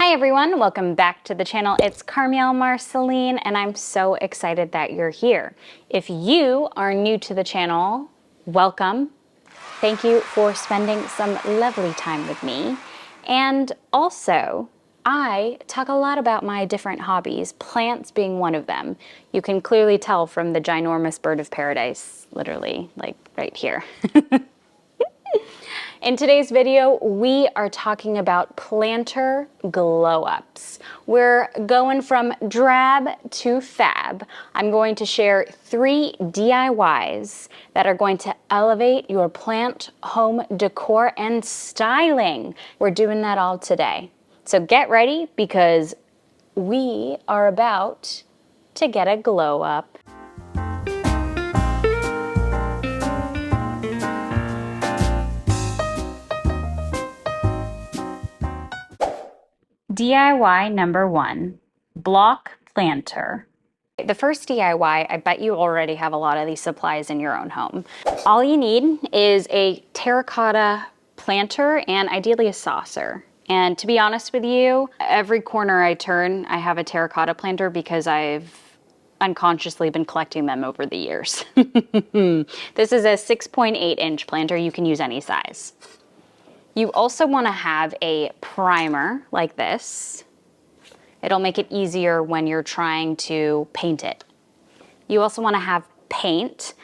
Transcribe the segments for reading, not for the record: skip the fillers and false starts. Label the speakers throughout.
Speaker 1: Hi everyone, welcome back to the channel. It's Carmiel Marceline and I'm so excited that you're here. If you are new to the channel, welcome. Thank you for spending some lovely time with me. And also, I talk a lot about my different hobbies, plants being one of them. You can clearly tell from the ginormous bird of paradise, literally like right here. In today's video, we are talking about planter glow-ups. We're going from drab to fab. I'm going to share 3 DIYs that are going to elevate your plant, home decor, and styling. We're doing that all today. So get ready because we are about to get a glow-up. DIY number 1, block planter. The first DIY, I bet you already have a lot of these supplies in your own home. All you need is a terracotta planter and ideally a saucer. And to be honest with you, every corner I turn, I have a terracotta planter because I've unconsciously been collecting them over the years. This is a 6.8-inch planter. You can use any size. You also want to have a primer like this. It'll make it easier when you're trying to paint it. You also want to have paint.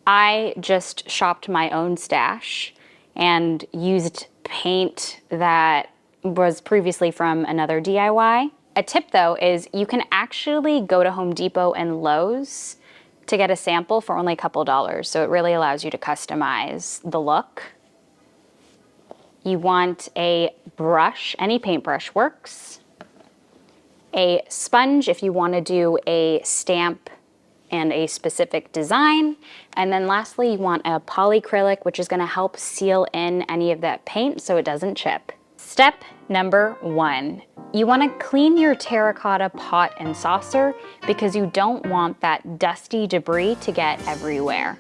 Speaker 1: I just shopped my own stash and used paint that was previously from another DIY. A tip though is you can actually go to Home Depot and Lowe's to get a sample for only a couple dollars. So it really allows you to customize the look. You want a brush, any paintbrush works. A sponge if you want to do a stamp and a specific design. And then lastly, you want a polycrylic, which is going to help seal in any of that paint so it doesn't chip. Step number 1, you want to clean your terracotta pot and saucer because you don't want that dusty debris to get everywhere.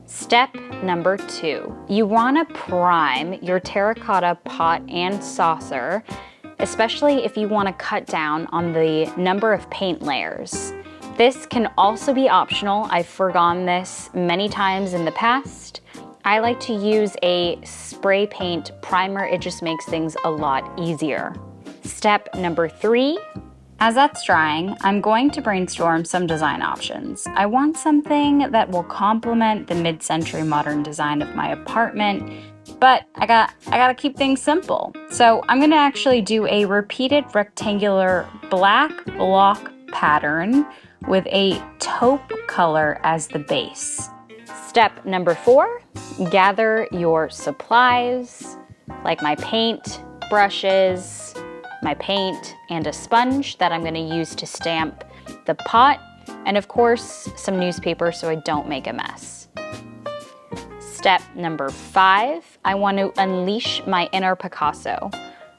Speaker 1: Step number 2, you want to prime your terracotta pot and saucer, especially if you want to cut down on the number of paint layers. This can also be optional. I've forgone this many times in the past. I like to use a spray paint primer. It just makes things a lot easier. Step number 3, as that's drying, I'm going to brainstorm some design options. I want something that will complement the mid-century modern design of my apartment, but I gotta keep things simple. So I'm gonna actually do a repeated rectangular black block pattern with a taupe color as the base. Step number 4, gather your supplies, like my paint, brushes, my paint, and a sponge that I'm gonna use to stamp the pot, and of course, some newspaper so I don't make a mess. Step number 5, I want to unleash my inner Picasso.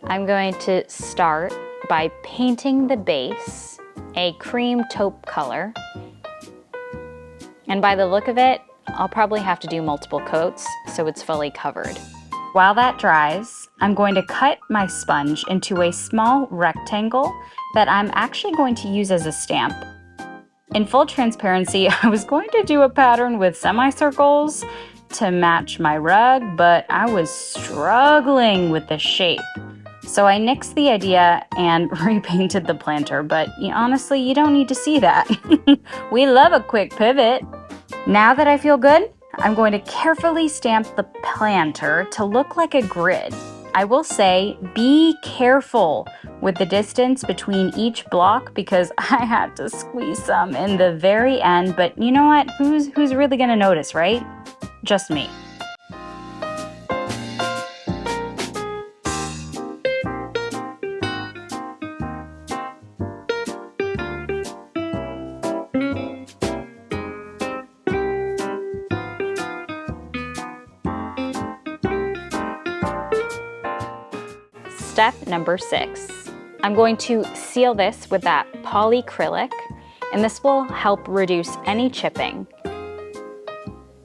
Speaker 1: I'm going to start by painting the base a cream taupe color. And by the look of it, I'll probably have to do multiple coats so it's fully covered. While that dries, I'm going to cut my sponge into a small rectangle that I'm actually going to use as a stamp. In full transparency, I was going to do a pattern with semicircles to match my rug, but I was struggling with the shape. So I nixed the idea and repainted the planter, but honestly, you don't need to see that. We love a quick pivot. Now that I feel good, I'm going to carefully stamp the planter to look like a grid. I will say, be careful with the distance between each block because I had to squeeze some in the very end, but you know what? Who's really gonna notice, right? Just me. Step number 6. I'm going to seal this with that polycrylic, and this will help reduce any chipping.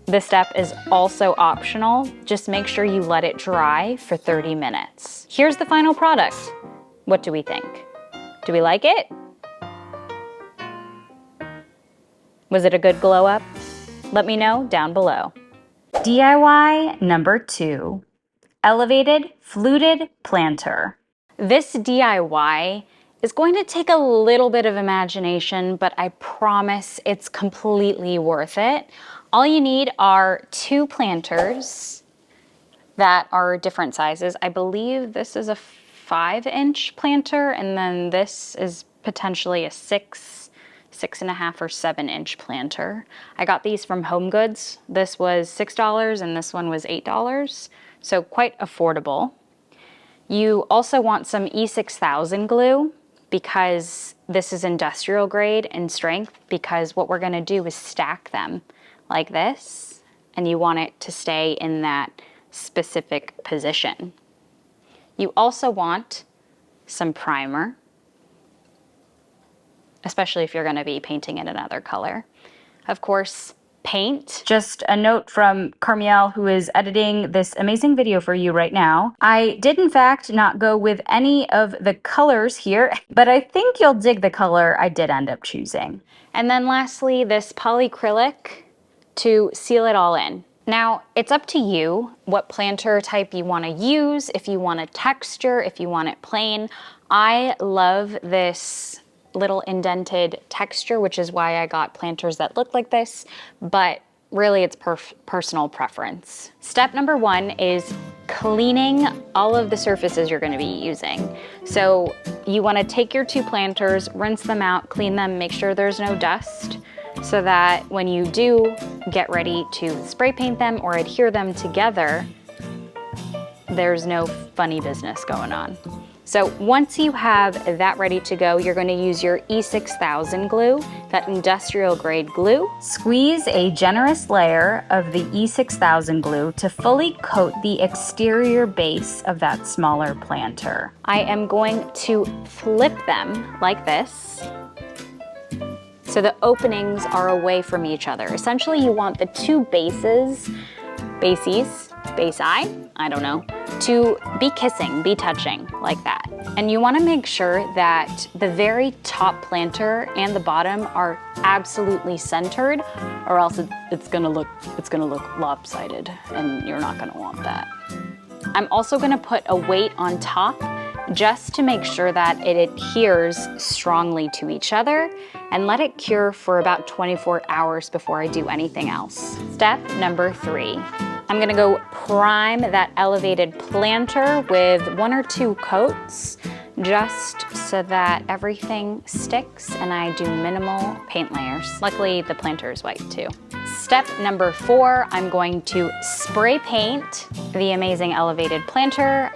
Speaker 1: This step is also optional. Just make sure you let it dry for 30 minutes. Here's the final product. What do we think? Do we like it? Was it a good glow up? Let me know down below. DIY number 2, elevated fluted planter. This DIY is going to take a little bit of imagination, but I promise it's completely worth it. All you need are 2 planters that are different sizes. I believe this is a 5-inch planter, and then this is potentially a 6.5 or 7-inch planter. I got these from Home Goods. This was $6 and this one was $8, so quite affordable. You also want some E6000 glue because this is industrial grade in strength, because what we're gonna do is stack them like this, and you want it to stay in that specific position. You also want some primer, especially if you're gonna be painting in another color. Of course, paint. Just a note from Carmiel, who is editing this amazing video for you right now. I did in fact not go with any of the colors here, but I think you'll dig the color I did end up choosing. And then lastly, this polycrylic to seal it all in. Now, it's up to you what planter type you want to use, if you want a texture, if you want it plain. I love this little indented texture, which is why I got planters that look like this, but really it's personal preference. Step number 1 is cleaning all of the surfaces you're going to be using. So you want to take your 2 planters, rinse them out, clean them, make sure there's no dust, so that when you do get ready to spray paint them or adhere them together, there's no funny business going on. So once you have that ready to go, you're going to use your E6000 glue, that industrial grade glue. Squeeze a generous layer of the E6000 glue to fully coat the exterior base of that smaller planter. I am going to flip them like this, so the openings are away from each other. Essentially, you want the 2 bases, I don't know, to be kissing, be touching like that. And you want to make sure that the very top planter and the bottom are absolutely centered, or else it's gonna look lopsided, and you're not gonna want that. I'm also gonna put a weight on top just to make sure that it adheres strongly to each other, and let it cure for about 24 hours before I do anything else. Step number 3. I'm gonna go prime that elevated planter with 1 or 2 coats, just so that everything sticks and I do minimal paint layers. Luckily, the planter is white too. Step number 4, I'm going to spray paint the amazing elevated planter.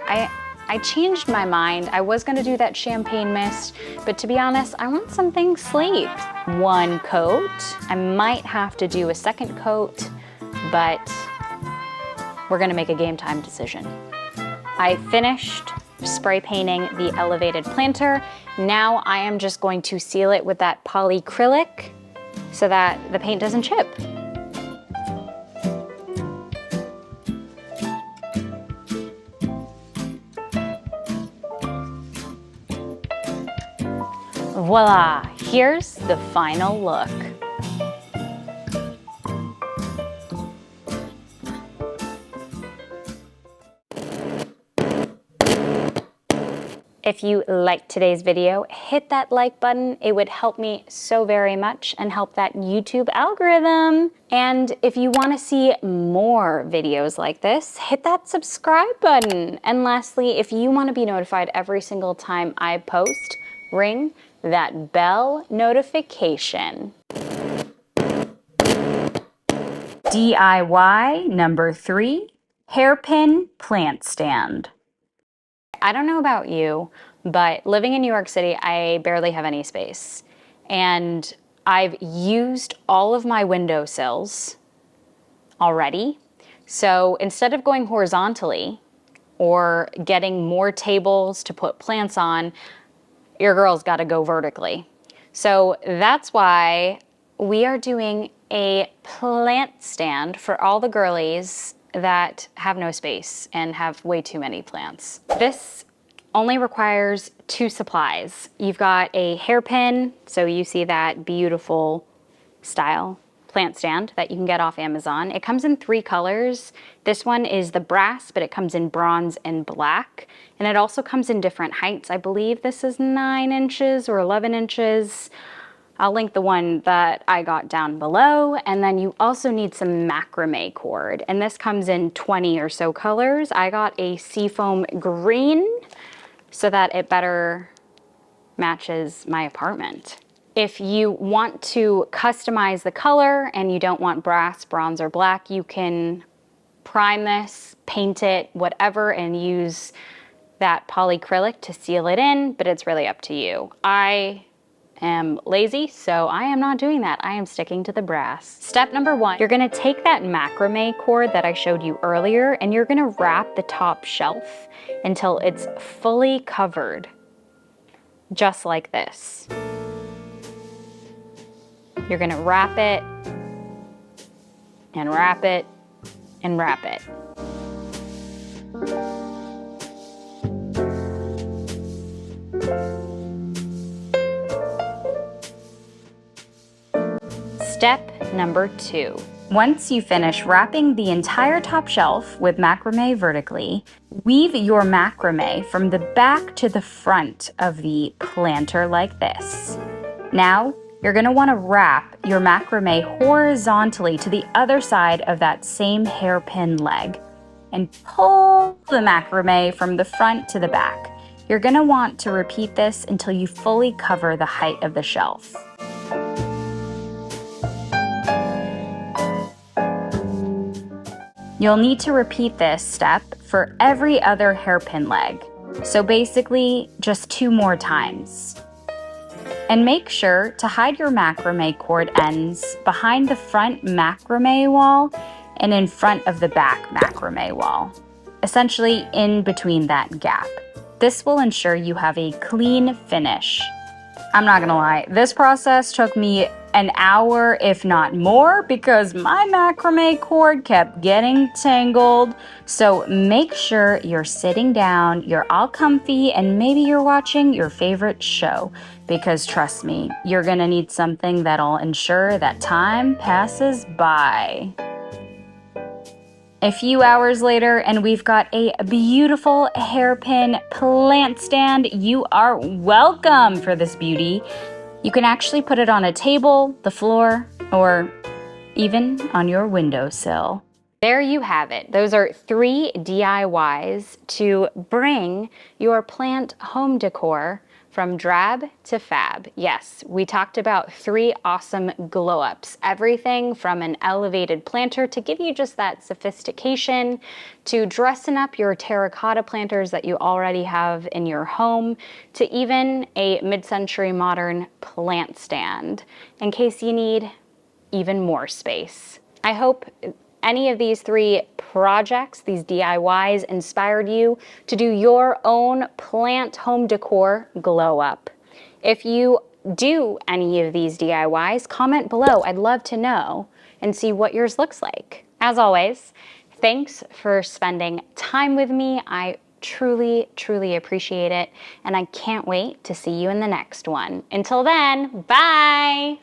Speaker 1: I changed my mind. I was gonna do that champagne mist, but to be honest, I want something sleek. 1 coat. I might have to do a 2nd coat, but we're gonna make a game time decision. I finished spray painting the elevated planter. Now I am just going to seal it with that polycrylic so that the paint doesn't chip. Voila, here's the final look. If you liked today's video, hit that like button. It would help me so very much and help that YouTube algorithm. And if you want to see more videos like this, hit that subscribe button. And lastly, if you want to be notified every single time I post, ring that bell notification. DIY number 3, hairpin plant stand. I don't know about you, but living in New York City, I barely have any space. And I've used all of my windowsills already. So instead of going horizontally or getting more tables to put plants on, your girl's got to go vertically. So that's why we are doing a plant stand for all the girlies that have no space and have way too many plants. This only requires 2 supplies. You've got a hairpin, so you see that beautiful style plant stand that you can get off Amazon. It comes in 3 colors. This one is the brass, but it comes in bronze and black. And it also comes in different heights. I believe this is 9 inches or 11 inches. I'll link the one that I got down below. And then you also need some macrame cord. And this comes in 20 or so colors. I got a seafoam green so that it better matches my apartment. If you want to customize the color and you don't want brass, bronze, or black, you can prime this, paint it, whatever, and use that polycrylic to seal it in, but it's really up to you. I am lazy, so I am not doing that. I am sticking to the brass. Step number 1, you're gonna take that macrame cord that I showed you earlier, and you're gonna wrap the top shelf until it's fully covered, just like this. You're gonna wrap it, and wrap it, and wrap it. Step number 2. Once you finish wrapping the entire top shelf with macrame vertically, weave your macrame from the back to the front of the planter like this. Now, you're going to want to wrap your macrame horizontally to the other side of that same hairpin leg and pull the macrame from the front to the back. You're going to want to repeat this until you fully cover the height of the shelf. You'll need to repeat this step for every other hairpin leg. So basically, just 2 more times. And make sure to hide your macrame cord ends behind the front macrame wall and in front of the back macrame wall, essentially in between that gap. This will ensure you have a clean finish. I'm not gonna lie, this process took me an hour, if not more, because my macrame cord kept getting tangled. So make sure you're sitting down, you're all comfy, and maybe you're watching your favorite show, because trust me, you're gonna need something that'll ensure that time passes by. A few hours later, and we've got a beautiful hairpin plant stand. You are welcome for this beauty. You can actually put it on a table, the floor, or even on your windowsill. There you have it. Those are 3 DIYs to bring your plant home decor from drab to fab. Yes, we talked about 3 awesome glow ups. Everything from an elevated planter to give you just that sophistication, to dressing up your terracotta planters that you already have in your home, to even a mid-century modern plant stand in case you need even more space. I hope any of these 3 projects, these DIYs, inspired you to do your own plant home decor glow up. If you do any of these DIYs, comment below. I'd love to know and see what yours looks like. As always, thanks for spending time with me. I truly, truly appreciate it, and I can't wait to see you in the next one. Until then, bye!